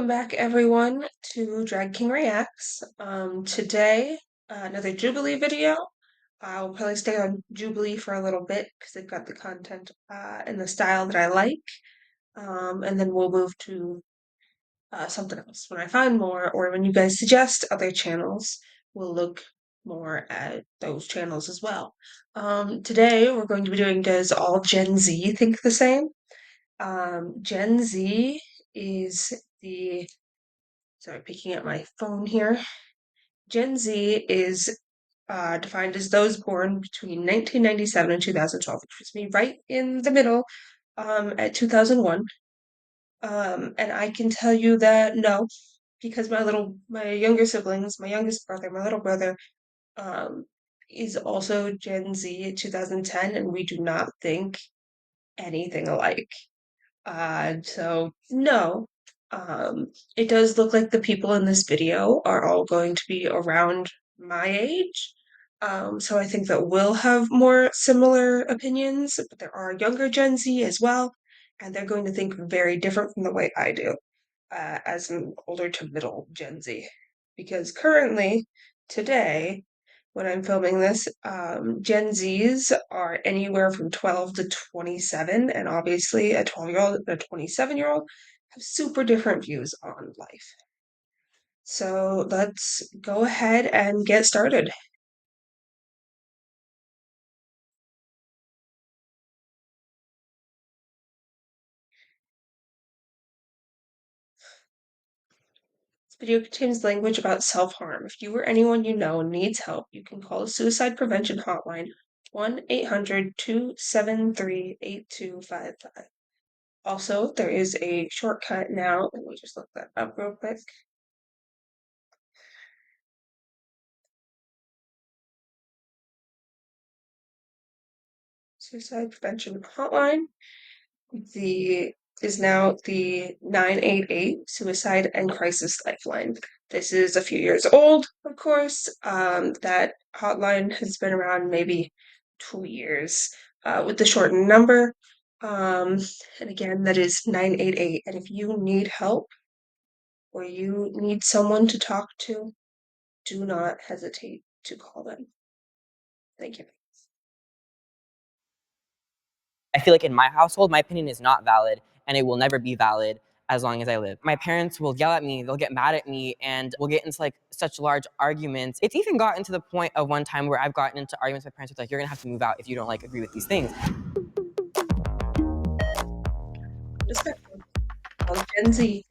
Welcome back, everyone, to Drag King Reacts. Today, another Jubilee video. I'll probably stay on Jubilee for a little bit because they've got the content and the style that I like. And then we'll move to something else. When I find more, or when you guys suggest other channels, we'll look more at those channels as well. Today, we're going to be doing Does All Gen Z Think the Same? Gen Z is the Sorry, picking up my phone here. Gen Z is defined as those born between 1997 and 2012, which puts me right in the middle at 2001. And I can tell you that no, because my younger siblings, my youngest brother, my little brother, um, is also Gen Z at 2010, and we do not think anything alike. So no. It does look like the people in this video are all going to be around my age. So I think that we'll have more similar opinions, but there are younger Gen Z as well, and they're going to think very different from the way I do, as an older to middle Gen Z. Because currently, today, when I'm filming this, Gen Zs are anywhere from 12 to 27, and obviously a 12-year-old and a 27-year-old have super different views on life. So let's go ahead and get started. This video contains language about self-harm. If you or anyone you know needs help, you can call the suicide prevention hotline 1-800-273-8255. Also, there is a shortcut now. Let me just look that up real quick. Suicide prevention hotline is now the 988 Suicide and Crisis Lifeline. This is a few years old, of course. That hotline has been around maybe 2 years with the shortened number. And again, that is 988. And if you need help or you need someone to talk to, do not hesitate to call them. Thank you. I feel like in my household, my opinion is not valid and it will never be valid as long as I live. My parents will yell at me, they'll get mad at me, and we'll get into like such large arguments. It's even gotten to the point of one time where I've gotten into arguments with my parents with like, you're gonna have to move out if you don't like agree with these things. Respectful. Gen Z.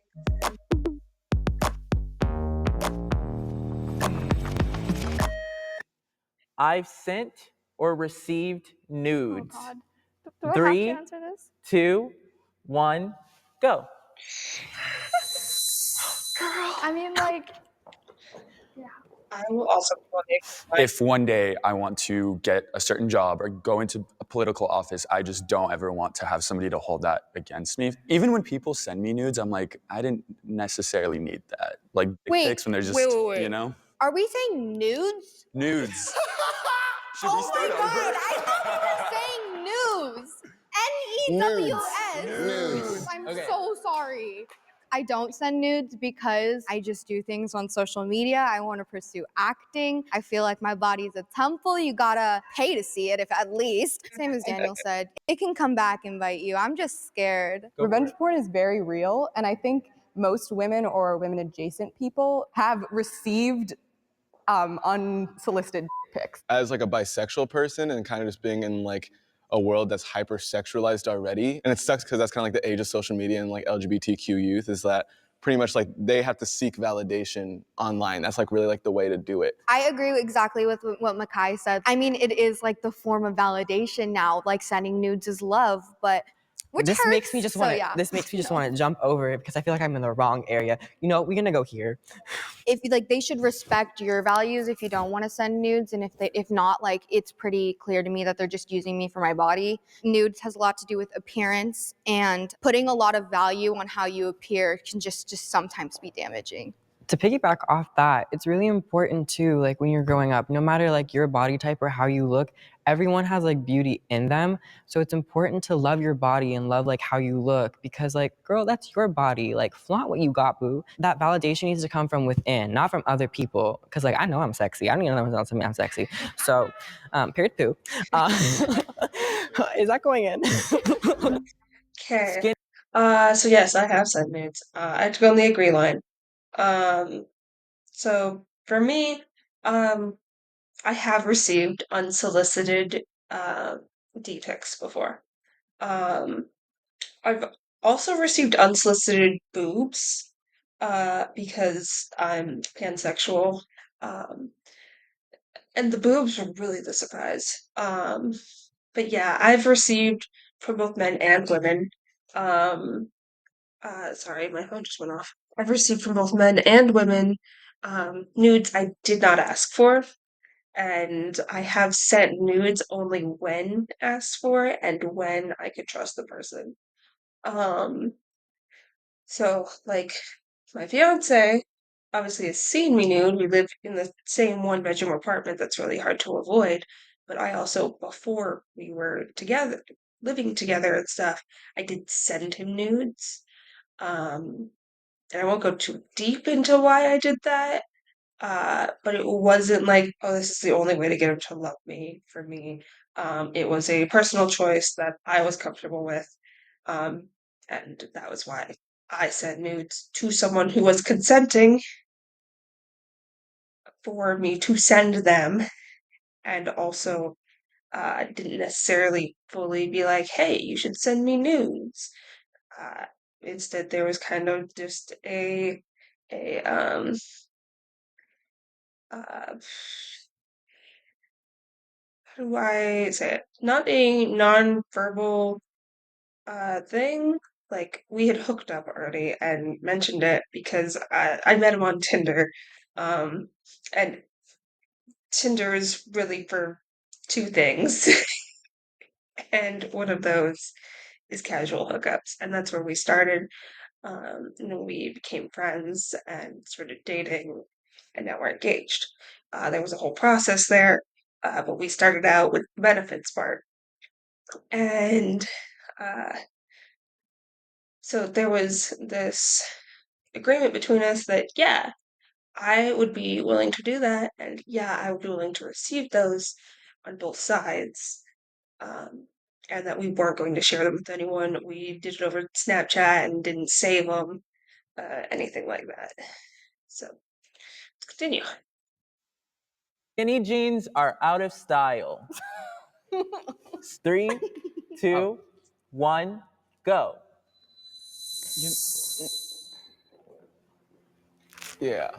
I've sent or received nudes. Oh God. Do I have to 3, answer this? 2, 1, go. Girl. I mean, like, yeah. I will also If one day I want to get a certain job or go into a political office, I just don't ever want to have somebody to hold that against me. Even when people send me nudes, I'm like, I didn't necessarily need that. Like dick pics when they're just, wait. you know? Are we saying nudes? Nudes. Should Oh we start my over? God, I thought we were saying news. N-E-W-S. Nudes. I'm Okay. so sorry. I don't send nudes because I just do things on social media. I want to pursue acting. I feel like my body's a temple. You gotta pay to see it, if at least. Same as Daniel said, it can come back and bite you. I'm just scared. Revenge porn is very real, and I think most women or women adjacent people have received unsolicited pics. As like a bisexual person and kind of just being in like a world that's hyper-sexualized already, and it sucks because that's kind of like the age of social media and like LGBTQ youth, is that pretty much like they have to seek validation online. That's like really like the way to do it. I agree exactly with what Makai said. I mean, it is like the form of validation now, like sending nudes is love, but This makes me just want to jump over it because I feel like I'm in the wrong area. You know, we're gonna go here. If like they should respect your values if you don't want to send nudes, and if not, like it's pretty clear to me that they're just using me for my body. Nudes has a lot to do with appearance, and putting a lot of value on how you appear can just sometimes be damaging. to piggyback off that, it's really important too, like when you're growing up, no matter like your body type or how you look, everyone has like beauty in them. So it's important to love your body and love like how you look, because like, girl, that's your body. Like, flaunt what you got, boo. That validation needs to come from within, not from other people. Because like, I know I'm sexy. I don't even know else tell me I'm sexy. So, period poo. Is that going in? Okay. Skin So yes, I have sent nudes. I have to go on the agree line. Um, so for me, um, I have received unsolicited D pics before. Um, I've also received unsolicited boobs, because I'm pansexual. Um, and the boobs were really the surprise. But yeah, I've received from both men and women. Um, sorry, my phone just went off. I've received from both men and women nudes I did not ask for, and I have sent nudes only when asked for and when I could trust the person. Um, so like my fiance obviously has seen me nude. We live in the same one bedroom apartment that's really hard to avoid. But I also, before we were together, living together and stuff, I did send him nudes. Um, and I won't go too deep into why I did that. But it wasn't like, oh, this is the only way to get him to love me for me. It was a personal choice that I was comfortable with. Um, and that was why I sent nudes to someone who was consenting for me to send them, and also didn't necessarily fully be like, hey, you should send me nudes. Uh, Instead, there was kind of just a uh, how do I say it? Not a non-verbal thing. Like we had hooked up already and mentioned it because I met him on Tinder. And Tinder is really for two things. And one of those is casual hookups. And that's where we started. And then we became friends and started dating, and now we're engaged. There was a whole process there, but we started out with the benefits part. And uh, so there was this agreement between us that, yeah, I would be willing to do that. And yeah, I would be willing to receive those on both sides. Um, and that we weren't going to share them with anyone. We did it over Snapchat and didn't save them, anything like that. So let's continue. skinny jeans are out of style. Three, Oh. two, one, go. You Yeah.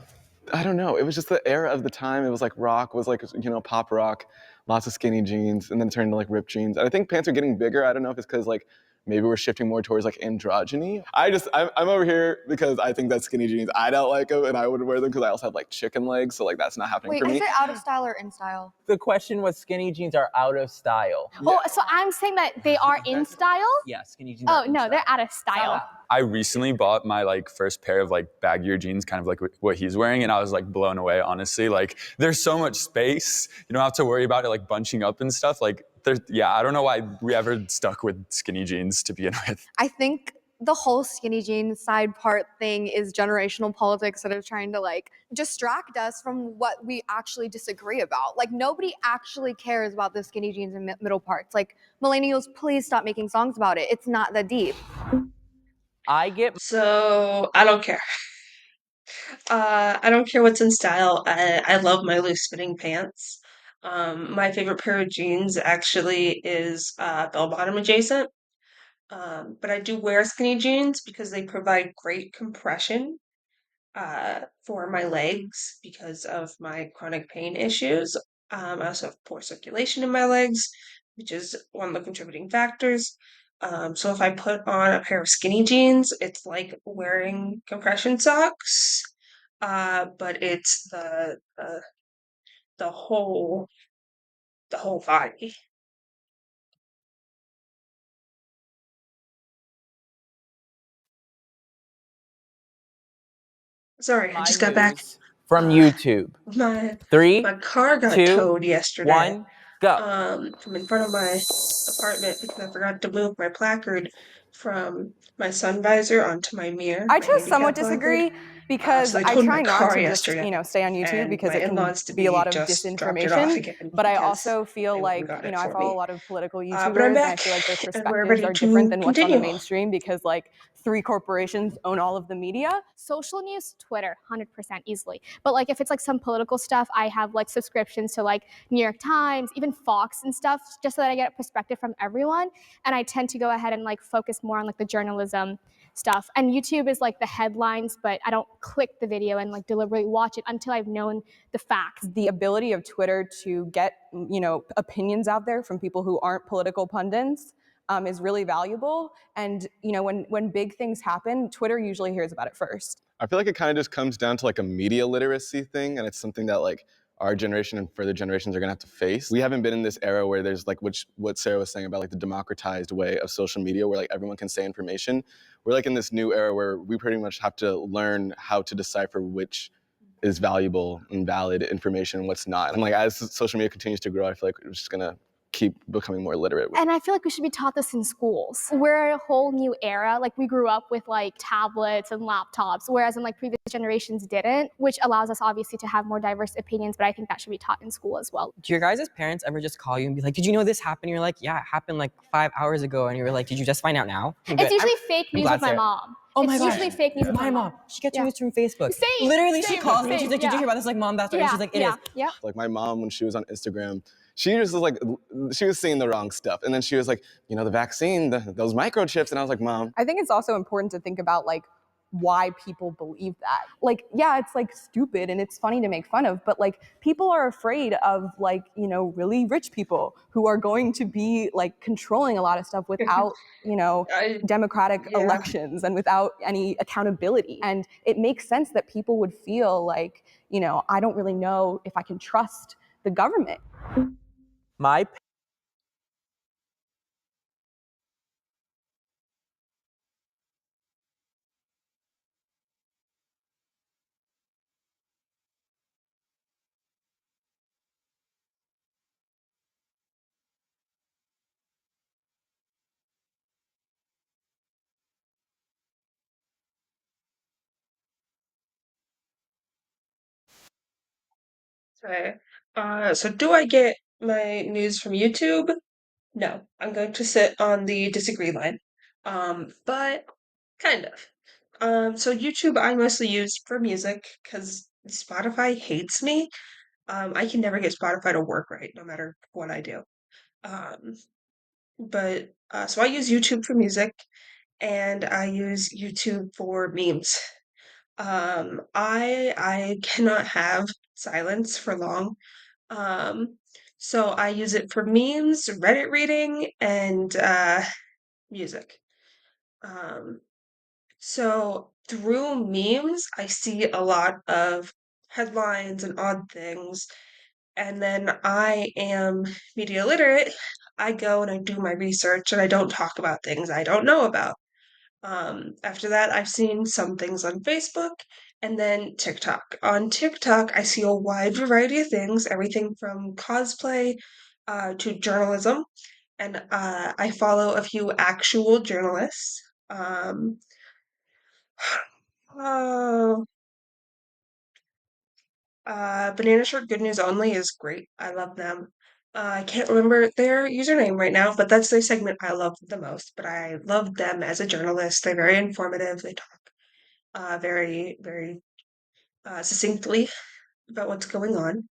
I don't know. It was just the era of the time. It was like rock was like, pop rock, lots of skinny jeans, and then turned to like ripped jeans. And I think pants are getting bigger. I don't know if it's because like maybe we're shifting more towards like androgyny. I'm over here because I think that skinny jeans, I don't like them and I wouldn't wear them because I also have like chicken legs. So like that's not happening Wait, for is me. it out of style or in style? The question was skinny jeans are out of style. Oh, so I'm saying that they are in style? Yeah, skinny jeans Oh, are in no, style. they're out of style. I recently bought my like first pair of like baggier jeans, kind of like what he's wearing, and I was like blown away. Honestly, like there's so much space. You don't have to worry about it like bunching up and stuff. Like yeah, I don't know why we ever stuck with skinny jeans to begin with. I think the whole skinny jeans side part thing is generational politics that are trying to like distract us from what we actually disagree about. Like nobody actually cares about the skinny jeans and middle parts. Like millennials, please stop making songs about it. It's not that deep. So I don't care. I don't care what's in style. I love my loose fitting pants. My favorite pair of jeans actually is bell bottom adjacent. But I do wear skinny jeans because they provide great compression for my legs because of my chronic pain issues. I also have poor circulation in my legs, which is one of the contributing factors. So if I put on a pair of skinny jeans, it's like wearing compression socks, but it's the the whole body. Sorry, I My just got back. news from Uh, YouTube. my 3, car got 2, towed yesterday. 1, go. From in front of my apartment because I forgot to move my placard from my sun visor onto my mirror, I my just somewhat handicap placard. disagree because So they I towed my try not car to just, yesterday, stay on YouTube and because my it can in-laws to be a lot be of just dropped it off disinformation. again But I because also feel they went and like, got it I for follow a me. lot of political But I'm YouTubers and I back, feel like their and we're perspectives ready are different to than what's on the continue. mainstream because like 3 corporations own all of the media. Social news, Twitter, 100% easily. But like if it's like some political stuff, I have like subscriptions to like New York Times, even Fox and stuff, just so that I get a perspective from everyone. And I tend to go ahead and like focus more on like the journalism stuff. And YouTube is like the headlines, but I don't click the video and like deliberately watch it until I've known the facts. The ability of Twitter to get, opinions out there from people who aren't political pundits is really valuable. And, when big things happen, Twitter usually hears about it first. I feel like it kind of just comes down to like a media literacy thing, and it's something that like our generation and further generations are gonna have to face. We haven't been in this era where there's like what Sarah was saying about like the democratized way of social media where like everyone can say information. We're like in this new era where we pretty much have to learn how to decipher which is valuable and valid information and what's not. And like as social media continues to grow, I feel like we're just gonna keep becoming more literate. And I feel like we should be taught this in schools. We're in a whole new era. Like we grew up with like tablets and laptops, whereas in like previous generations didn't, which allows us obviously to have more diverse opinions, but I think that should be taught in school as well. Do your guys' parents ever just call you and be like, did you know this happened? You're like, yeah, it happened like 5 hours ago. And you're like, did you just find out now? It's usually fake I'm news glad with my Sarah- mom. Oh my It's gosh. usually fake news with My mom, she gets Yeah. news from Facebook. Same, Literally, she same, calls me and she's same, like, did you yeah. hear about this? Like, mom, that's right. And she's like, it is. Yeah. Like my mom, when she was on Instagram, she just was like, she was seeing the wrong stuff. And then she was like, the vaccine, those microchips. And I was like, Mom. I think it's also important to think about like why people believe that. Like, yeah, it's like stupid and it's funny to make fun of, but like people are afraid of like, really rich people who are going to be like controlling a lot of stuff without, democratic Yeah. elections and without any accountability. And it makes sense that people would feel like, I don't really know if I can trust the government. My Okay. So do I get my news from YouTube? No, I'm going to sit on the disagree line. But kind of. So YouTube I mostly use for music because Spotify hates me. I can never get Spotify to work right, no matter what I do. Um, but so I use YouTube for music, and I use YouTube for memes. I cannot have silence for long. Um, so I use it for memes, Reddit reading, and music. Um, so through memes, I see a lot of headlines and odd things. And then I am media literate. I go and I do my research and I don't talk about things I don't know about. After that, I've seen some things on Facebook and then TikTok. On TikTok, I see a wide variety of things, everything from cosplay to journalism. And I follow a few actual journalists. Oh, Banana Shirt Good News Only is great. I love them. I can't remember their username right now, but that's their segment I love the most. But I love them as a journalist. They're very informative. They talk very, very succinctly about what's going on,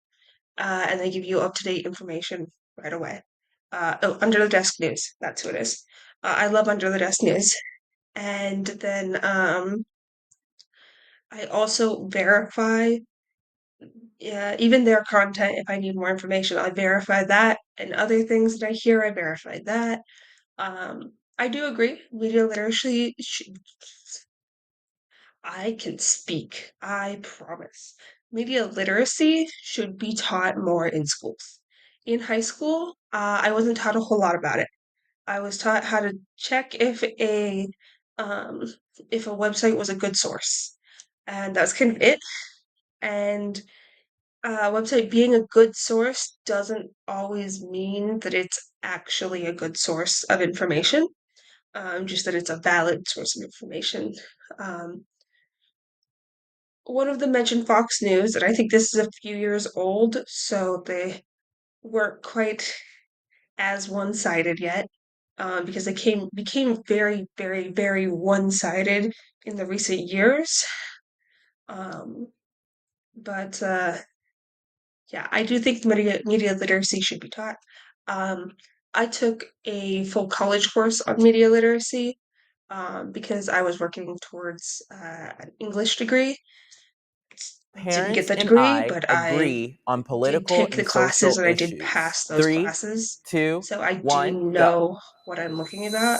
and they give you up-to-date information right away. Under the Desk News, that's who it is. I love Under the Desk News. And then I also verify even their content if I need more information. I verify that, and other things that I hear, I verify that. I do agree. Media literacy I can speak. I promise. Media literacy should be taught more in schools. In high school, I wasn't taught a whole lot about it. I was taught how to check um, if a website was a good source, and that was kind of it. And website being a good source doesn't always mean that it's actually a good source of information, just that it's a valid source of information. Um, One of them mentioned Fox News, and I think this is a few years old, so they weren't quite as one-sided yet, because they became very, very, very one-sided in the recent years. Um, but yeah, I do think media literacy should be taught. Um, I took a full college course on media literacy, because I was working towards an English degree. Didn't get Parents the and degree, I but I agree on did political take the and classes social and I did issues. pass those 3, classes. 2, So I do 1, go. know what I'm looking at,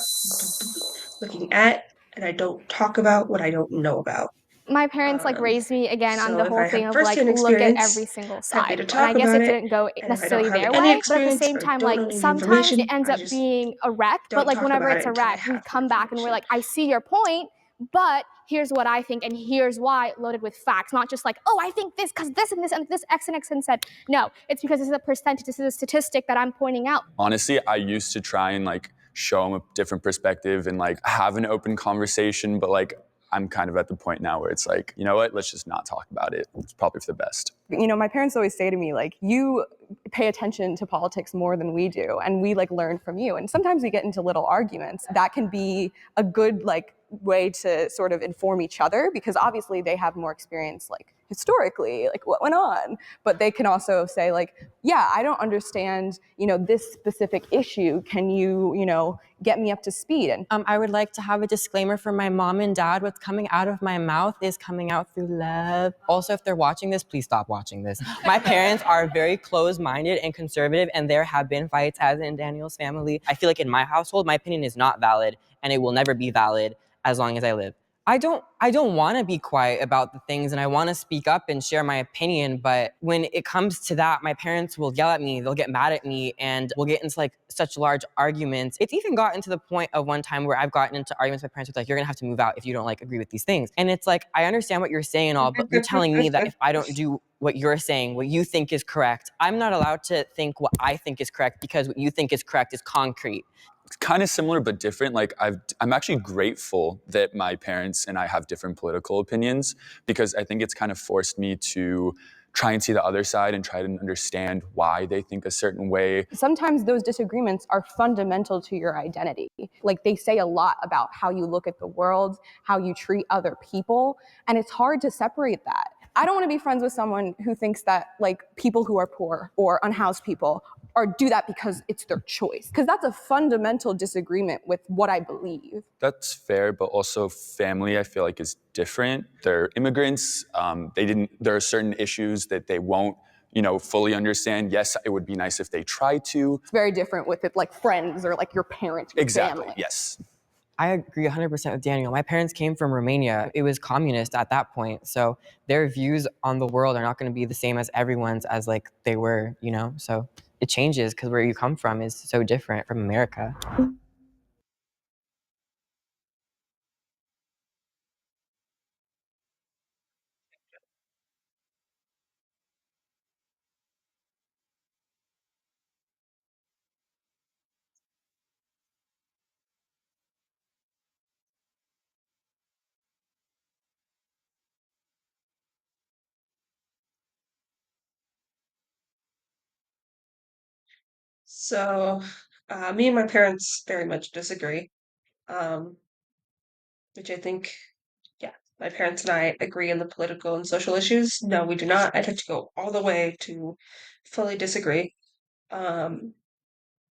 and I don't talk about what I don't know about. My parents like Um, raised me again on so the if whole I have thing of like firsthand look at experience, every single happy side. to And I talk guess about it it. didn't go And if I don't necessarily have their any way, but at the experience same or time, don't like know any sometimes it information, ends I up just being a wreck. But don't like talk whenever about it's it a until I wreck, we have more come back and we're information. like, I see your point, but here's what I think, and here's why, loaded with facts, not just like, oh, I think this because this and this X and X and said. No, it's because this is a percentage, this is a statistic that I'm pointing out. Honestly, I used to try and like show them a different perspective and like have an open conversation, but like I'm kind of at the point now where it's like, you know what, let's just not talk about it. It's probably for the best. You know, my parents always say to me, like, you pay attention to politics more than we do, and we like learn from you. And sometimes we get into little arguments. That can be a good like way to sort of inform each other, because obviously they have more experience like historically, like what went on. But they can also say like, yeah, I don't understand, you know, this specific issue. Can you, you know, get me up to speed? And I would like to have a disclaimer from my mom and dad. What's coming out of my mouth is coming out through love. Also, if they're watching this, please stop watching this. My parents are very closed-minded and conservative, and there have been fights, as in Daniel's family. I feel like in my household, my opinion is not valid, and it will never be valid as long as I live. I don't want to be quiet about the things, and I want to speak up and share my opinion, but when it comes to that, my parents will yell at me, they'll get mad at me, and we'll get into like such large arguments. It's even gotten to the point of one time where I've gotten into arguments with my parents with like, you're gonna have to move out if you don't like agree with these things. And it's like, I understand what you're saying and all, but you're telling me that if I don't do what you're saying, what you think is correct, I'm not allowed to think what I think is correct because what you think is correct is concrete. It's kind of similar but different. Like I'm actually grateful that my parents and I have different political opinions, because I think it's kind of forced me to try and see the other side and try to understand why they think a certain way. sometimes those disagreements are fundamental to your identity. Like they say a lot about how you look at the world, how you treat other people, and it's hard to separate that. I don't want to be friends with someone who thinks that like people who are poor or unhoused people or do that because it's their choice, because that's a fundamental disagreement with what I believe. That's fair, but also family, I feel like, is different. They're immigrants. There are certain issues that they won't, you know, fully understand. Yes, it would be nice if they try to. It's very different with it like friends or like your parents, your Exactly, family. yes. I agree 100% with Daniel. My parents came from Romania. It was communist at that point. So their views on the world are not going to be the same as everyone's as like they were, you know? So it changes because where you come from is so different from America. So, me and my parents very much disagree, um, which I think, yeah, my parents and I agree on the political and social issues. No, we do not. I'd have to go all the way to fully disagree. Um,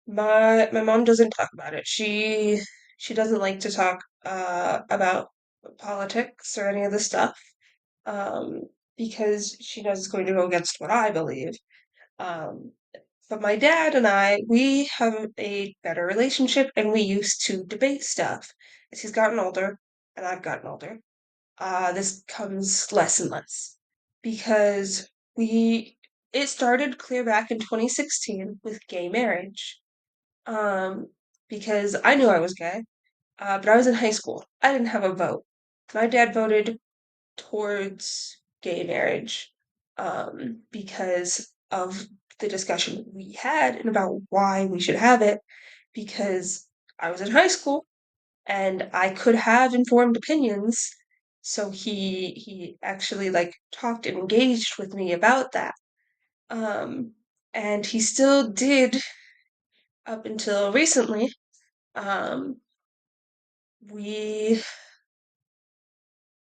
my mom doesn't talk about it. She doesn't like to talk about politics or any of this stuff, um, because she knows it's going to go against what I believe. Um, but my dad and I, we have a better relationship, and we used to debate stuff. As he's gotten older, and I've gotten older, this comes less and less because we it started clear back in 2016 with gay marriage. Um, because I knew I was gay, but I was in high school. I didn't have a vote. My dad voted towards gay marriage because of the discussion we had and about why we should have it. Because I was in high school and I could have informed opinions. So he actually like talked and engaged with me about that. Um, and he still did up until recently. Um, we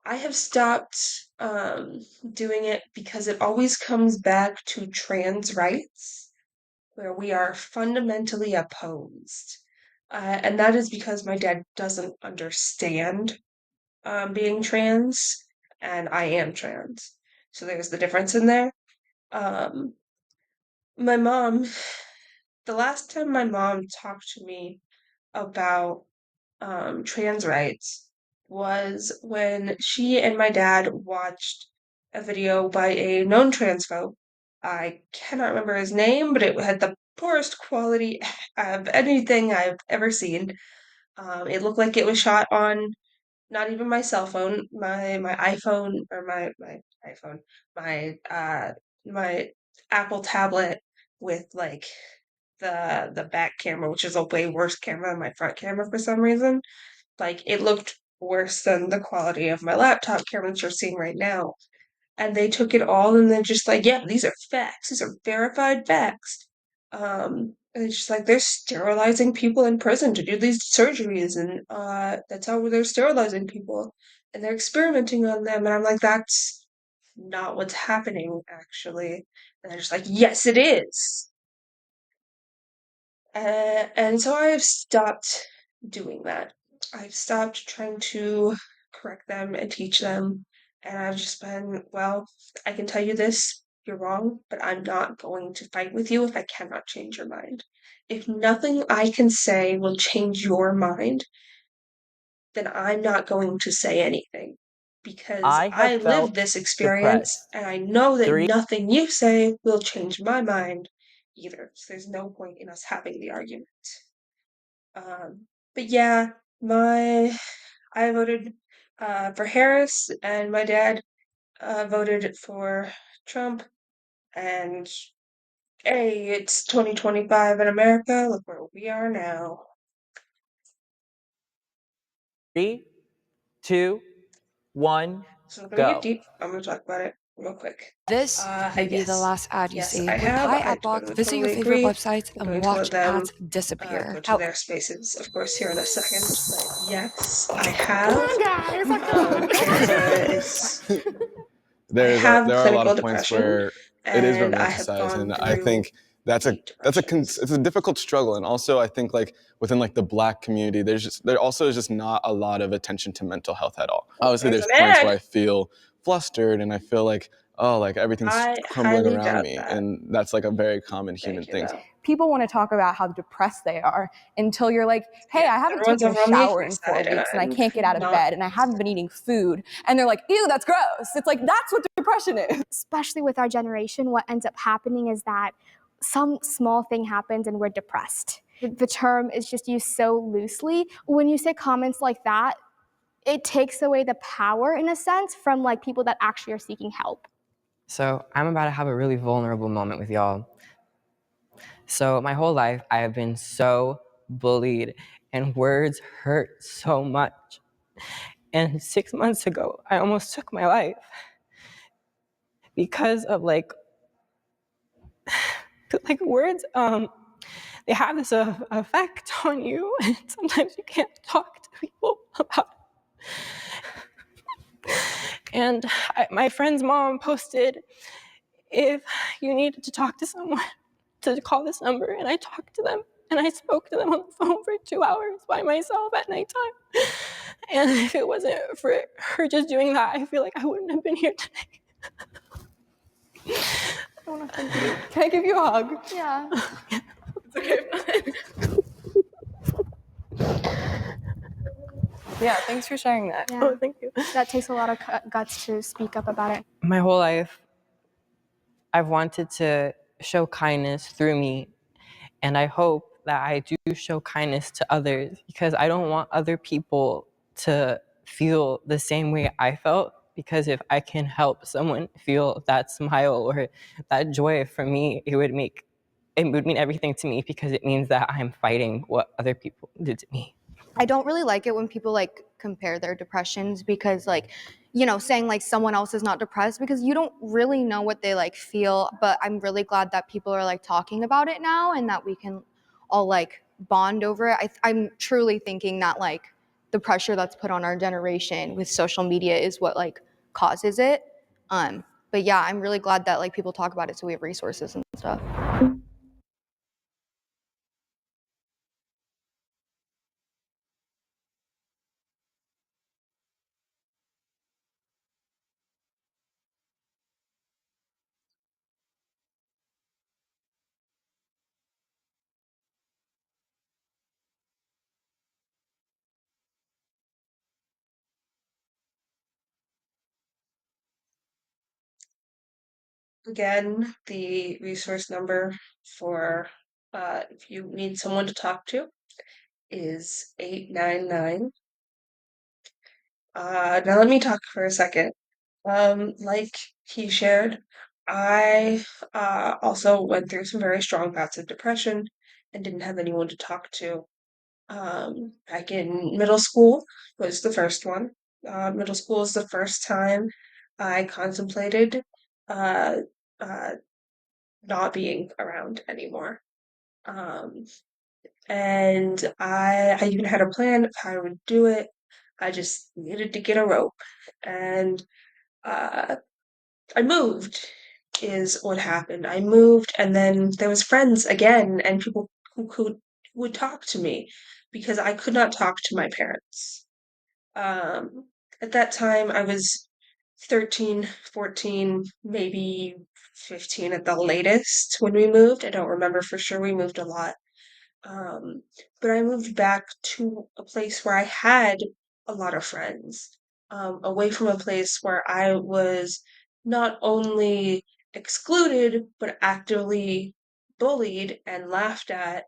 I have stopped doing it because it always comes back to trans rights, where we are fundamentally opposed. And that is because my dad doesn't understand being trans, and I am trans. So there's the difference in there. Um, my mom, the last time my mom talked to me about trans rights was when she and my dad watched a video by a known transphobe. I cannot remember his name, but it had the poorest quality of anything I've ever seen. It looked like it was shot on not even my cell phone, my iPhone or my iPhone, my Apple tablet with like the back camera, which is a way worse camera than my front camera for some reason. Like it looked worse than the quality of my laptop camera that you're seeing right now. And they took it all and then just like, yeah, these are facts. These are verified facts. And it's just like they're sterilizing people in prison to do these surgeries, and that's how they're sterilizing people, and they're experimenting on them. And I'm like, that's not what's happening, actually. And they're just like, yes, it is. And so I have stopped doing that. I've stopped trying to correct them and teach them. And I've just been, well, I can tell you this, you're wrong, but I'm not going to fight with you if I cannot change your mind. If nothing I can say will change your mind, then I'm not going to say anything. Because I have I lived felt this experience depressed and I know that 3 nothing you say will change my mind either. So there's no point in us having the argument. But yeah, my I voted for Harris, and my dad voted for Trump. And hey, it's 2025 in America. Look where we are now. 3, 2, 1, So I'm gonna get go. deep. I'm gonna talk about it real quick. This may be the Yes, last ad you yes, see. I With have. Hi I AdBlock, totally, visit your totally favorite agree. websites I'm and going to watch let them ads disappear. go to their spaces, of course, here in a second. But yes, I have. Guys, I'm coming. It's I have There are a lot clinical of points depression, where it is and I have romanticized, gone and I through think that's a deep depressions. it's a difficult struggle. And also I think like within like the Black community, there also is just not a lot of attention to mental health at all. Obviously There's there's an points where ad. I feel flustered and I feel like, oh, like everything's I crumbling highly around doubt me, that. and that's like a very common human Thank you, thing. though. People want to talk about how depressed they are until you're like, hey, Yeah, I haven't everyone's taken a on the shower angry in 4 side, and weeks and I I'm can't get out of not. bed and I haven't been eating food. And they're like, ew, that's gross. It's like, that's what depression is. Especially with our generation, what ends up happening is that some small thing happens and we're depressed. The term is just used so loosely. When you say comments like that, it takes away the power, in a sense, from like people that actually are seeking help. So I'm about to have a really vulnerable moment with y'all. So my whole life, I have been so bullied, and words hurt so much. And 6 months ago, I almost took my life because of like words. They have this effect on you, and sometimes you can't talk to people about it. And my friend's mom posted, if you needed to talk to someone, to call this number, and I talked to them, and I spoke to them on the phone for 2 hours by myself at nighttime. And if it wasn't for her just doing that, I feel like I wouldn't have been here today. I want to hug you. Can I give you a hug? Yeah. It's okay. Yeah, thanks for sharing that. Yeah. Oh, thank you. That takes a lot of guts to speak up about it. My whole life, I've wanted to show kindness through me, and I hope that I do show kindness to others, because I don't want other people to feel the same way I felt, because if I can help someone feel that smile or that joy, for me, it would mean everything to me, because it means that I'm fighting what other people did to me. I don't really like it when people like compare their depressions, because like, you know, saying like someone else is not depressed, because you don't really know what they like feel. But I'm really glad that people are like talking about it now, and that we can all like bond over it. I'm truly thinking that like the pressure that's put on our generation with social media is what like causes it. But yeah, I'm really glad that like people talk about it, so we have resources and stuff. Again, the resource number for if you need someone to talk to is 899. Now let me talk for a second. Like he shared, I also went through some very strong bouts of depression and didn't have anyone to talk to. Back in middle school was the first one. Middle school is the first time I contemplated uh, uh, not being around anymore. Um, and I even had a plan of how I would do it. I just needed to get a rope, and uh, I moved is what happened. I moved, and then there was friends again, and people who would talk to me because I could not talk to my parents. At that time, I was 13, 14, maybe 15 at the latest when we moved. I don't remember for sure. We moved a lot. Um, but I moved back to a place where I had a lot of friends, away from a place where I was not only excluded, but actively bullied and laughed at,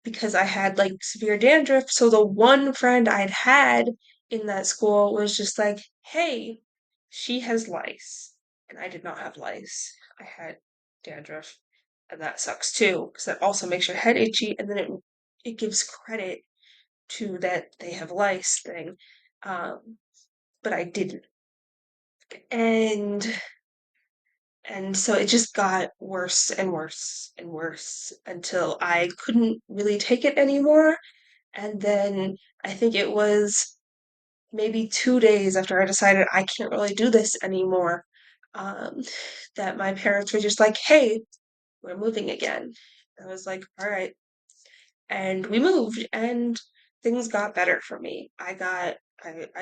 because I had like severe dandruff. So the one friend I'd had in that school was just like, hey, she has lice. And I did not have lice. I had dandruff. And that sucks too, because that also makes your head itchy, and then it gives credit to that they have lice thing. But I didn't. And and so it just got worse and worse and worse until I couldn't really take it anymore. And then I think it was maybe 2 days after I decided I can't really do this anymore, um, that my parents were just like, hey, we're moving again. I was like, all right. And we moved, and things got better for me. I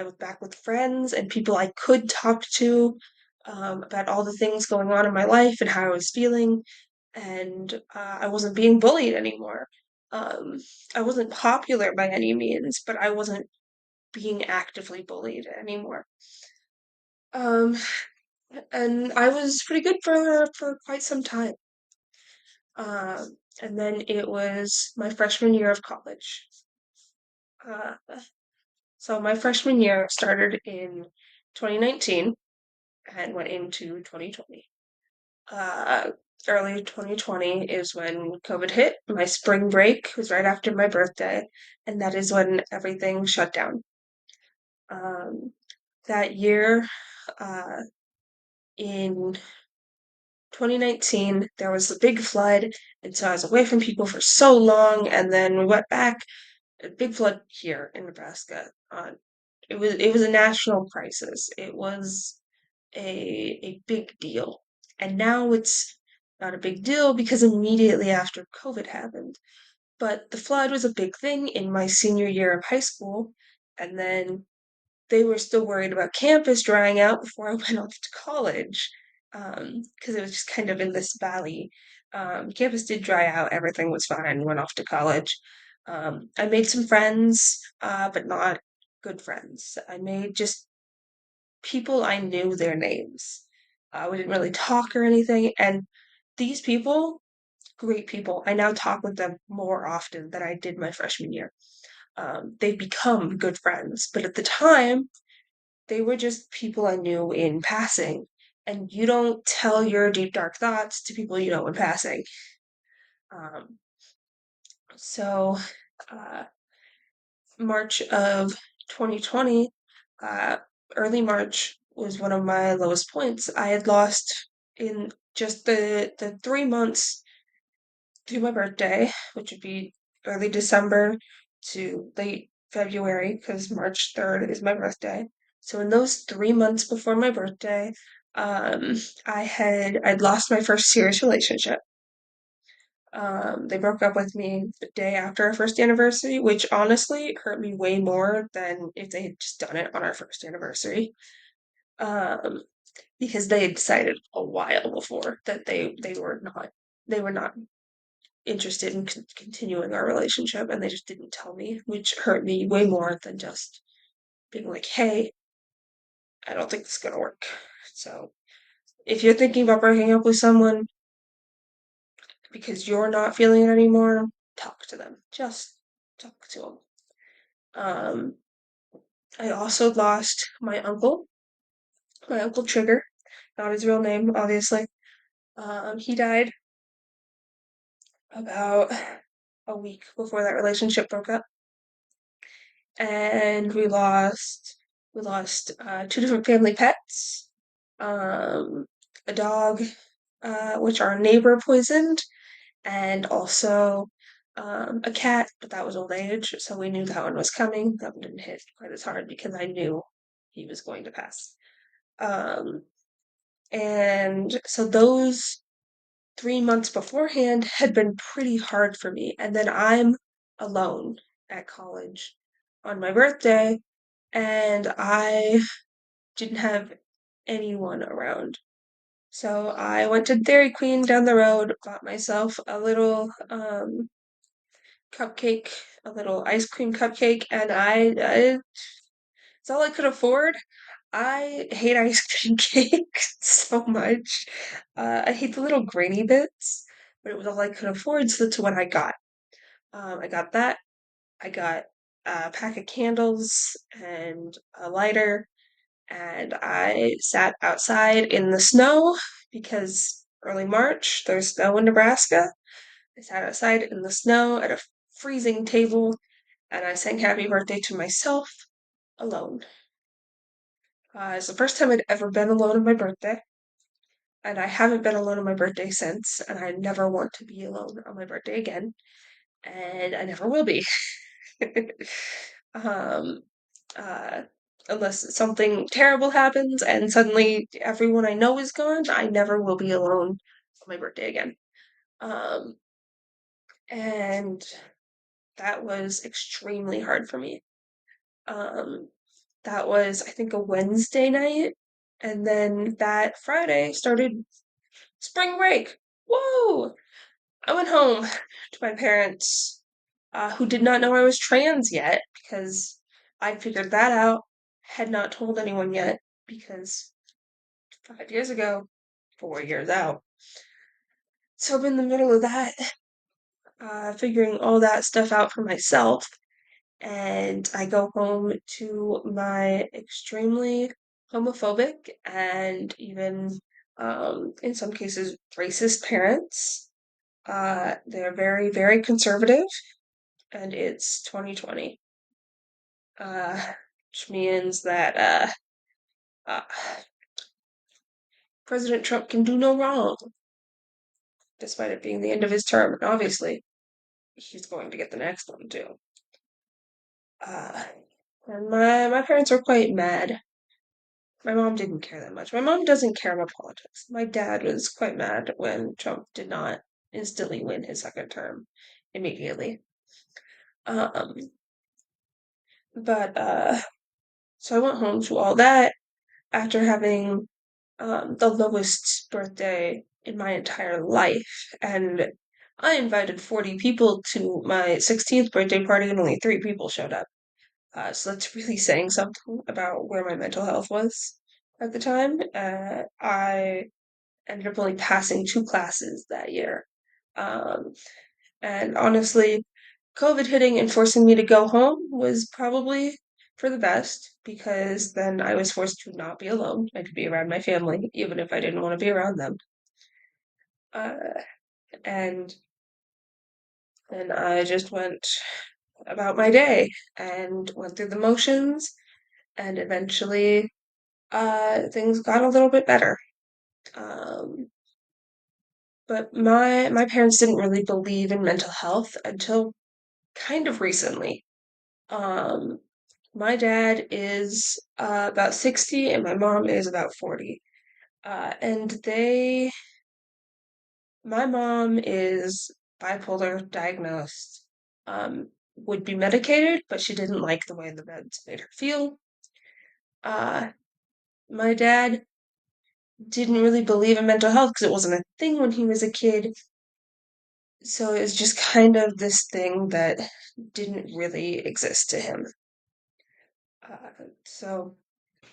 was back with friends and people I could talk to, about all the things going on in my life and how I was feeling, and I wasn't being bullied anymore. Um, I wasn't popular by any means, but I wasn't being actively bullied anymore. Um, and I was pretty good for quite some time. And then it was my freshman year of college. Uh, so my freshman year started in 2019 and went into 2020. Uh, Early 2020 is when COVID hit. My spring break was right after my birthday, and that is when everything shut down. Um, that year, uh, in 2019, there was a big flood, and so I was away from people for so long, and then we went back. A big flood here in Nebraska. It was a national crisis. It was a big deal, and now it's not a big deal because immediately after COVID happened. But the flood was a big thing in my senior year of high school, and then they were still worried about campus drying out before I went off to college, because it was just kind of in this valley. Campus did dry out, everything was fine, went off to college. I made some friends, but not good friends. I made just people I knew their names. We didn't really talk or anything, and these people, great people. I now talk with them more often than I did my freshman year. They've become good friends, but at the time, they were just people I knew in passing. And you don't tell your deep, dark thoughts to people you know in passing. Um, so, uh, March of 2020, uh, early March was one of my lowest points. I had lost in just the 3 months through my birthday, which would be early December to late February, because March 3rd is my birthday. So in those 3 months before my birthday, um, I'd lost my first serious relationship. They broke up with me the day after our first anniversary, which honestly hurt me way more than if they had just done it on our first anniversary. Um, because they had decided a while before that they were not interested in continuing our relationship, and they just didn't tell me, which hurt me way more than just being like, "Hey, I don't think this is gonna work." So, if you're thinking about breaking up with someone because you're not feeling it anymore, talk to them. Just talk to them. Um, I also lost my uncle Trigger, not his real name, obviously. He died about a week before that relationship broke up, and we lost two different family pets, um, a dog, which our neighbor poisoned, and also a cat, but that was old age, so we knew that one was coming. That one didn't hit quite as hard because I knew he was going to pass. Um, and so those 3 months beforehand had been pretty hard for me. And then I'm alone at college on my birthday, and I didn't have anyone around. So I went to Dairy Queen down the road, bought myself a little cupcake, a little ice cream cupcake, and it's all I could afford. I hate ice cream cake so much. I hate the little grainy bits, but it was all I could afford, so that's what I got. I got that. I got a pack of candles and a lighter, and I sat outside in the snow because early March, there's snow in Nebraska. I sat outside in the snow at a freezing table, and I sang happy birthday to myself alone. It's the first time I'd ever been alone on my birthday, and I haven't been alone on my birthday since, and I never want to be alone on my birthday again, and I never will be. um, uh, Unless something terrible happens and suddenly everyone I know is gone, I never will be alone on my birthday again. Um, and that was extremely hard for me. Um, that was, I think, a Wednesday night, and then that Friday started spring break. Whoa! I went home to my parents, who did not know I was trans yet because I'd figured that out, had not told anyone yet because 5 years ago, 4 years out. So I'm in the middle of that, figuring all that stuff out for myself, and I go home to my extremely homophobic and even, in some cases, racist parents. They're very, very conservative, and it's 2020, which means that uh, President Trump can do no wrong, despite it being the end of his term. And obviously, he's going to get the next one too. Uh, and my parents were quite mad. My mom didn't care that much. My mom doesn't care about politics. My dad was quite mad when Trump did not instantly win his second term immediately. Um, but so I went home to all that after having the lowest birthday in my entire life, and I invited 40 people to my 16th birthday party, and only 3 people showed up. So that's really saying something about where my mental health was at the time. I ended up only passing 2 classes that year. Um, and honestly, COVID hitting and forcing me to go home was probably for the best because then I was forced to not be alone. I could be around my family even if I didn't want to be around them. Uh, and then I just went about my day and went through the motions, and eventually things got a little bit better. Um, but my parents didn't really believe in mental health until kind of recently. Um, my dad is about 60 and my mom is about 40. And my mom is bipolar diagnosed, would be medicated, but she didn't like the way the meds made her feel. Uh, my dad didn't really believe in mental health because it wasn't a thing when he was a kid. So it was just kind of this thing that didn't really exist to him. So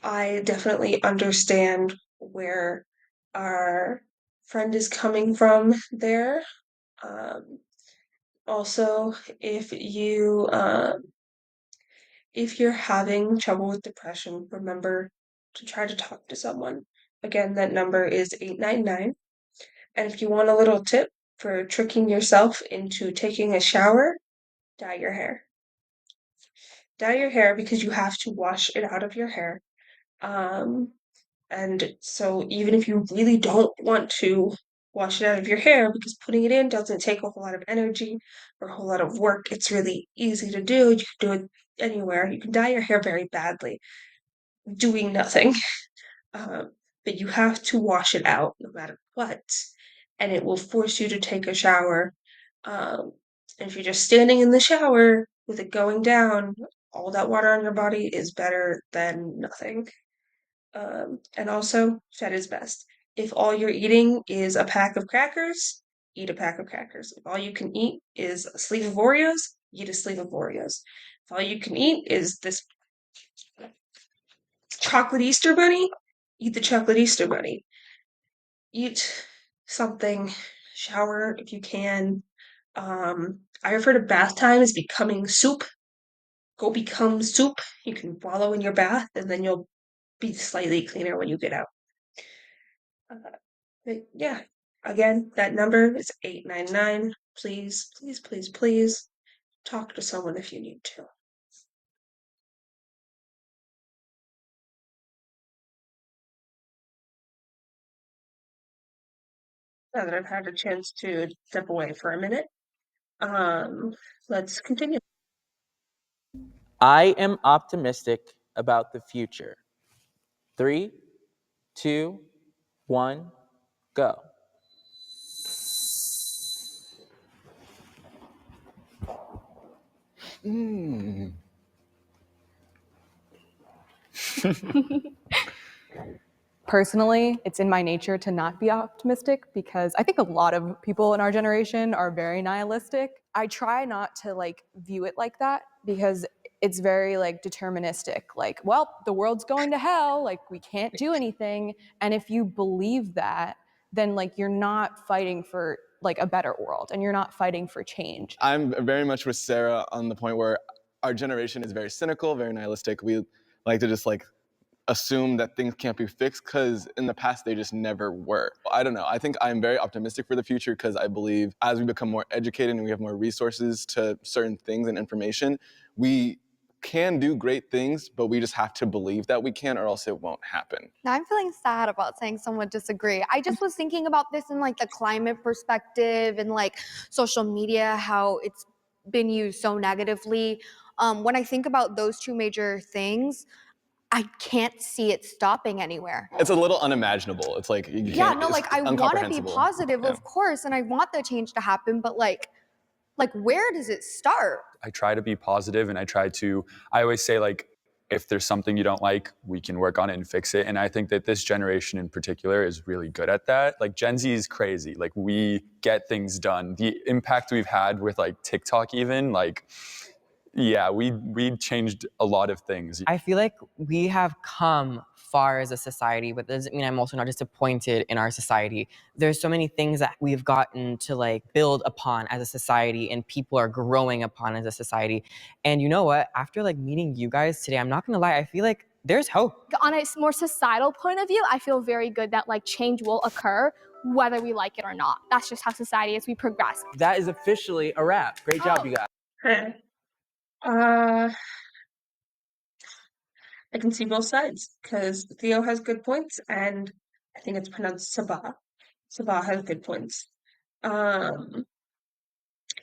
I definitely understand where our friend is coming from there. Um, Also, if you're having trouble with depression, remember to try to talk to someone. Again, that number is 899. And if you want a little tip for tricking yourself into taking a shower, dye your hair. Dye your hair because you have to wash it out of your hair. Um, and so even if you really don't want to wash it out of your hair because putting it in doesn't take a whole lot of energy or a whole lot of work, it's really easy to do. You can do it anywhere. You can dye your hair very badly doing nothing. Um, but you have to wash it out no matter what, and it will force you to take a shower. Um, and if you're just standing in the shower with it going down, all that water on your body is better than nothing. And also, fat is best. If all you're eating is a pack of crackers, eat a pack of crackers. If all you can eat is a sleeve of Oreos, eat a sleeve of Oreos. If all you can eat is this chocolate Easter bunny, eat the chocolate Easter bunny. Eat something, shower if you can. I refer to bath time as becoming soup. Go become soup. You can wallow in your bath and then you'll be slightly cleaner when you get out. Uh, but yeah, again, that number is 899. Please, please, please, please talk to someone if you need to. Now that I've had a chance to step away for a minute, um, let's continue. I am optimistic about the future. 3, 2, 1, go. Personally, it's in my nature to not be optimistic because I think a lot of people in our generation are very nihilistic. I try not to like view it like that because it's very like deterministic. Like, well, the world's going to hell, like we can't do anything. And if you believe that, then like you're not fighting for like a better world and you're not fighting for change. I'm very much with Sarah on the point where our generation is very cynical, very nihilistic. We like to just like assume that things can't be fixed because in the past they just never were. I don't know. I think I'm very optimistic for the future because I believe as we become more educated and we have more resources to certain things and information, we can do great things, but we just have to believe that we can or else it won't happen. Now I'm feeling sad about saying someone disagree. I just was thinking about this in like the climate perspective and like social media, how it's been used so negatively. When I think about those two major things, I can't see it stopping anywhere. It's a little unimaginable. It's like you Yeah, can't. no, It's like I want to be incomprehensible. positive, Yeah. of course, and I want the change to happen, but like where does it start? I try to be positive and I always say, like, if there's something you don't like, we can work on it and fix it. And I think that this generation in particular is really good at that. Like Gen Z is crazy. Like we get things done. The impact we've had with like TikTok even, like Yeah, we changed a lot of things. I feel like we have come far as a society, but that doesn't mean I'm also not disappointed in our society. There's so many things that we've gotten to like build upon as a society, and people are growing upon as a society. And you know what? After like meeting you guys today, I'm not gonna lie, I feel like there's hope. On a more societal point of view, I feel very good that like change will occur whether we like it or not. That's just how society is. We progress. That is officially a wrap. Great job, you guys. Huh. Uh, I can see both sides because Theo has good points, and I think it's pronounced Sabah. Sabah has good points. Um,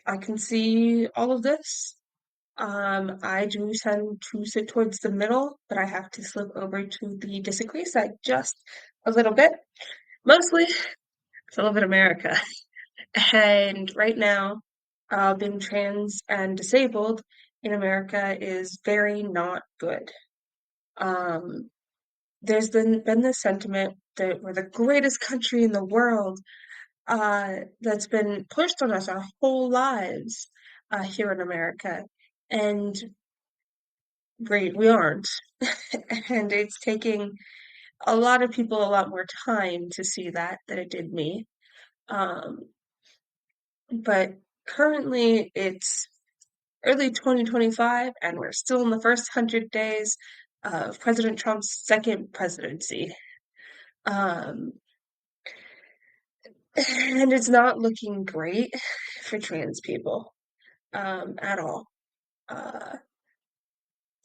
I can see all of this. I do tend to sit towards the middle, but I have to slip over to the disagree side just a little bit. Mostly, 'cause I live in America. And right now, being trans and disabled in America is very not good. Um, there's been this sentiment that we're the greatest country in the world, that's been pushed on us our whole lives, here in America. And great, we aren't. And it's taking a lot of people a lot more time to see that than it did me. Um, but currently it's early 2025, and we're still in the first 100 days of President Trump's second presidency. Um, and it's not looking great for trans people, at all. Uh,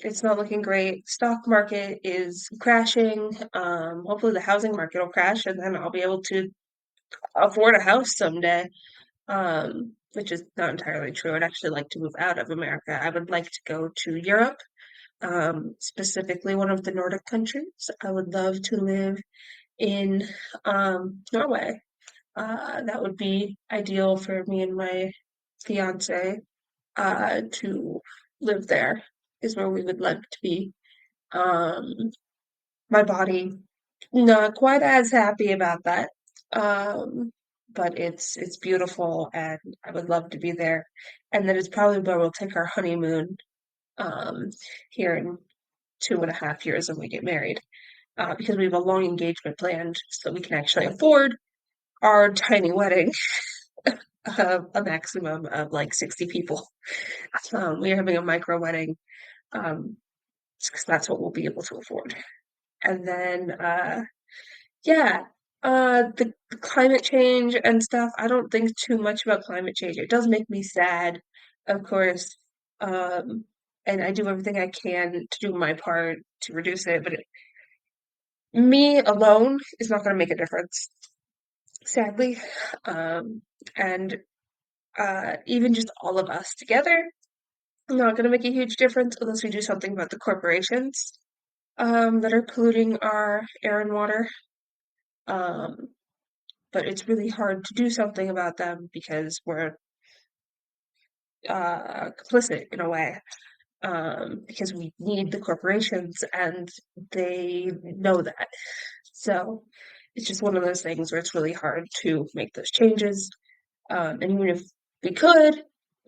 it's not looking great. Stock market is crashing. Hopefully the housing market will crash, and then I'll be able to afford a house someday. Which is not entirely true. I'd actually like to move out of America. I would like to go to Europe, specifically one of the Nordic countries. I would love to live in Norway. That would be ideal for me and my fiance, to live there, is where we would like to be. Um, my body not quite as happy about that. Um, but it's beautiful, and I would love to be there. And that is probably where we'll take our honeymoon, um, here in 2.5 years when we get married, because we have a long engagement planned so we can actually afford our tiny wedding of a maximum of like 60 people. We are having a micro wedding, because that's what we'll be able to afford. And then, yeah, the climate change and stuff, I don't think too much about climate change. It does make me sad, of course, um, and I do everything I can to do my part to reduce it, but me alone is not going to make a difference, sadly. Um, and even just all of us together, not going to make a huge difference unless we do something about the corporations, that are polluting our air and water. Um, but it's really hard to do something about them because we're, complicit in a way, because we need the corporations and they know that. So it's just one of those things where it's really hard to make those changes. And even if we could,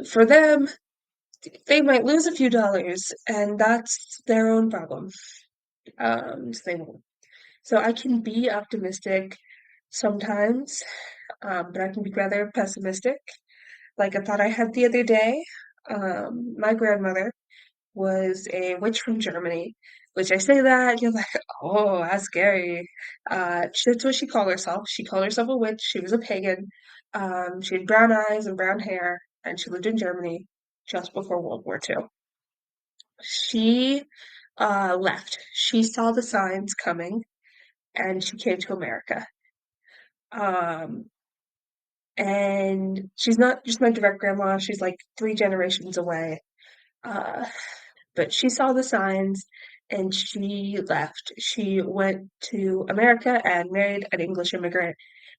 for them, they might lose a few dollars, and that's their own problem. So they won't. So I can be optimistic sometimes, but I can be rather pessimistic. Like a thought I had the other day, my grandmother was a witch from Germany, which I say that, you're like, oh, that's scary. That's what she called herself. She called herself a witch. She was a pagan. She had brown eyes and brown hair, and she lived in Germany just before World War II. She left. She saw the signs coming, and she came to America. Um, and she's not just my direct grandma, she's like 3 generations away. Uh, but she saw the signs and she left. She went to America and married an English immigrant,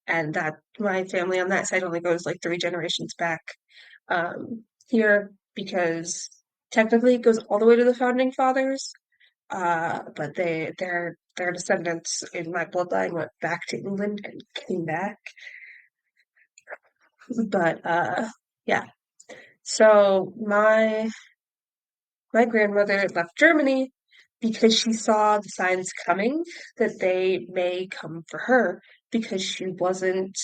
and that my family on that side only goes like 3 generations back, here, because technically it goes all the way to the founding fathers. But their descendants in my bloodline went back to England and came back. But yeah. So my grandmother left Germany because she saw the signs coming that they may come for her because she wasn't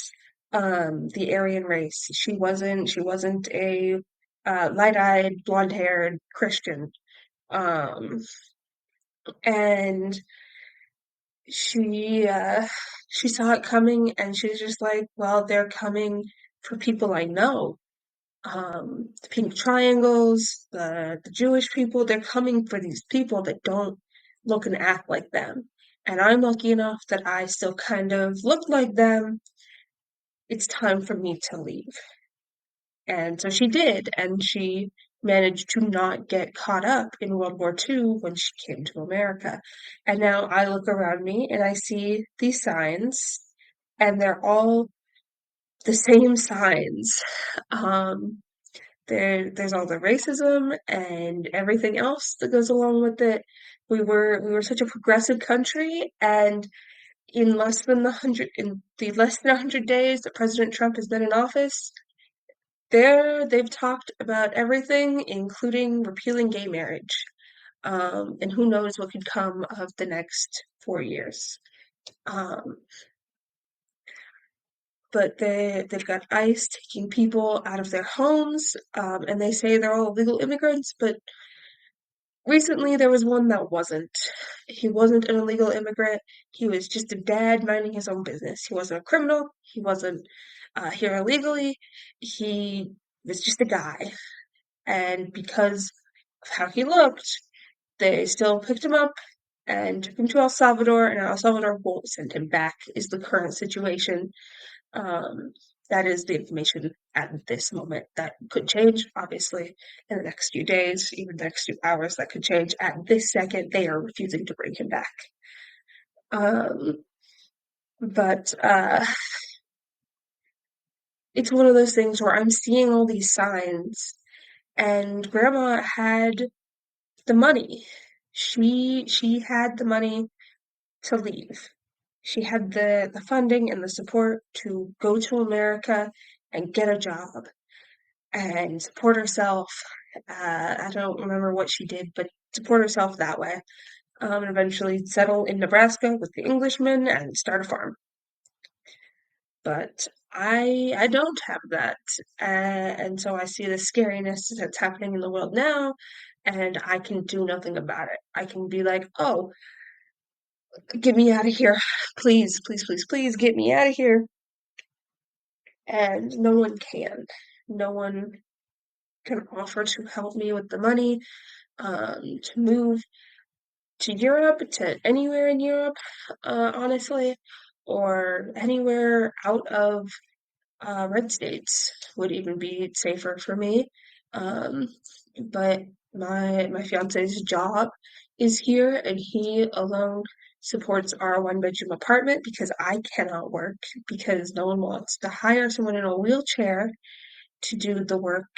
the Aryan race. She wasn't a light-eyed, blonde-haired Christian. Um, and she saw it coming and she was just like, well, they're coming for people I know. The pink triangles, the Jewish people, they're coming for these people that don't look and act like them. And I'm lucky enough that I still kind of look like them. It's time for me to leave. And so she did, and she managed to not get caught up in World War II when she came to America. And now I look around me and I see these signs, and they're all the same signs. Um, there's all the racism and everything else that goes along with it. We were such a progressive country, and in the less than 100 days that President Trump has been in office, they've talked about everything, including repealing gay marriage. And who knows what could come of the next 4 years. Um, but they've got ICE taking people out of their homes, and they say they're all illegal immigrants, but recently there was one that wasn't. He wasn't an illegal immigrant. He was just a dad minding his own business. He wasn't a criminal. He wasn't here illegally. He was just a guy. And because of how he looked, they still picked him up and took him to El Salvador, and El Salvador won't send him back, is the current situation. Um, that is the information at this moment. That could change, obviously, in the next few days, even the next few hours. That could change. At this second, they are refusing to bring him back. But it's one of those things where I'm seeing all these signs, and Grandma had the money. She had the money to leave. She had the funding and the support to go to America and get a job and support herself. I don't remember what she did, but support herself that way. And eventually settle in Nebraska with the Englishmen and start a farm. But I don't have that, and so I see the scariness that's happening in the world now, and I can do nothing about it. I can be like, oh, get me out of here, please, please, please, please, get me out of here. And no one can. No one can offer to help me with the money, to move to Europe, to anywhere in Europe, honestly, or anywhere out of red states would even be safer for me. Um, but my fiance's job is here, and he alone supports our one-bedroom apartment because I cannot work because no one wants to hire someone in a wheelchair to do the work,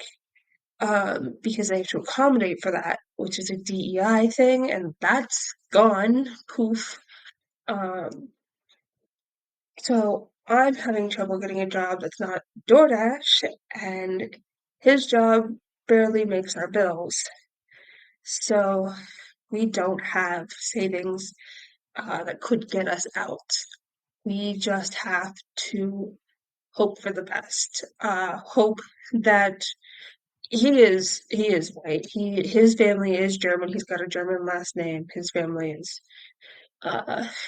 because they have to accommodate for that, which is a DEI thing, and that's gone. Poof. Um, so I'm having trouble getting a job that's not DoorDash, and his job barely makes our bills. So we don't have savings that could get us out. We just have to hope for the best. Hope that he is white. His family is German. He's got a German last name. His family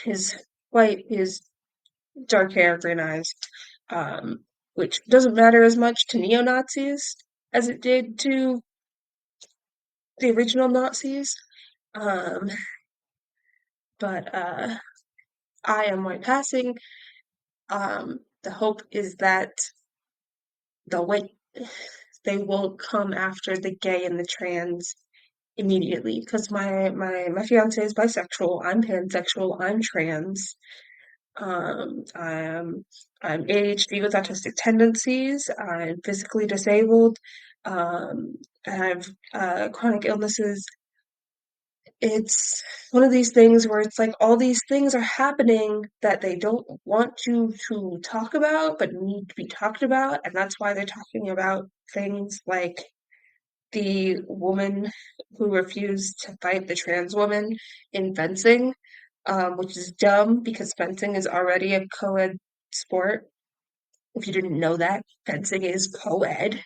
is white. Is dark hair, green eyes, which doesn't matter as much to neo-Nazis as it did to the original Nazis. Um, but I am white passing. The hope is that they'll wait. They won't come after the gay and the trans immediately because my fiance is bisexual. I'm pansexual. I'm trans. Um, I'm I'm ADHD with autistic tendencies. I'm physically disabled. I have chronic illnesses. It's one of these things where it's like all these things are happening that they don't want you to talk about, but need to be talked about, and that's why they're talking about things like the woman who refused to fight the trans woman in fencing, which is dumb because fencing is already a co-ed sport. If you didn't know that, fencing is co-ed.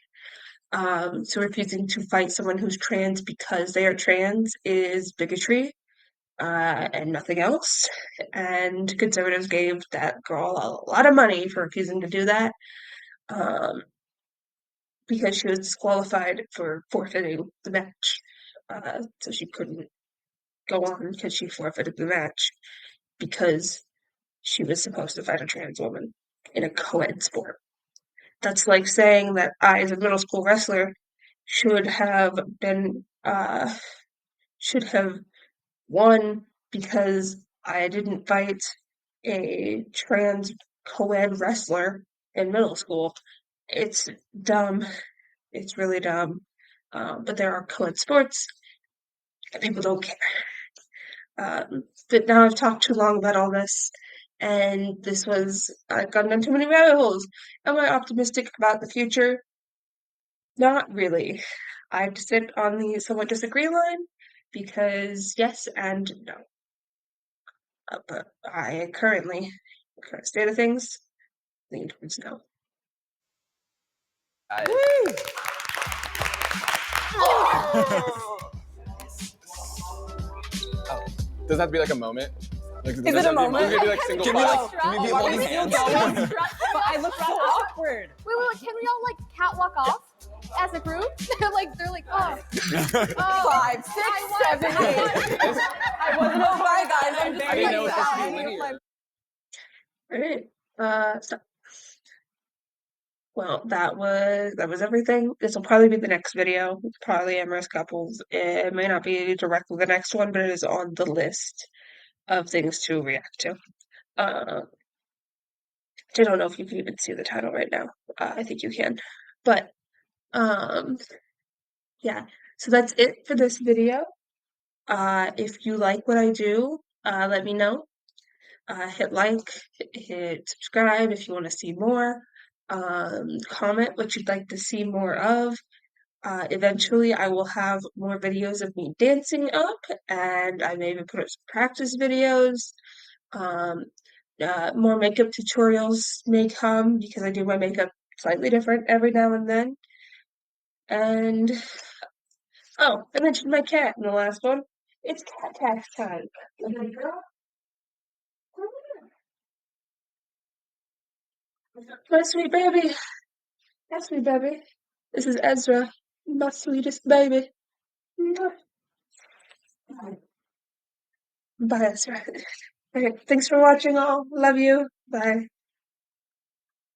So refusing to fight someone who's trans because they are trans is bigotry, and nothing else. And conservatives gave that girl a lot of money for refusing to do that, because she was disqualified for forfeiting the match. So she couldn't go on because she forfeited the match because she was supposed to fight a trans woman in a co-ed sport. That's like saying that I, as a middle school wrestler, should have been should have won because I didn't fight a trans co-ed wrestler in middle school. It's dumb. It's really dumb. But there are co-ed sports, and people don't care. But now I've talked too long about all this, and I've gone down too many rabbit holes. Am I optimistic about the future? Not really. I have to sit on the somewhat disagree line because yes and no. But I currently, the current state of things, lean towards no. Does that have to be like a moment? Like, Is it a moment? Can we be like single Can we, file? like, can we be holding hands? But I look so awkward. Wait, can we all like catwalk off as a group? they're like, oh, 5, 6, 7, 8. I wasn't a bye, guys. I'm I didn't know it was supposed to be linear. Alright, stop. Well, that was everything. This will probably be the next video. It's probably amorous couples. It may not be directly the next one, but it is on the list of things to react to. I don't know if you can even see the title right now. I think you can. But, yeah. So that's it for this video. If you like what I do, let me know. Hit like, hit subscribe if you want to see more. Comment what you'd like to see more of. Eventually, I will have more videos of me dancing up, and I may even put up some practice videos. More makeup tutorials may come because I do my makeup slightly different every now and then. And oh, I mentioned my cat in the last one. It's cat tax time. Okay, girl? My sweet baby. My sweet baby. This is Ezra, my sweetest baby. Bye, Ezra. Okay, thanks for watching all. Love you. Bye.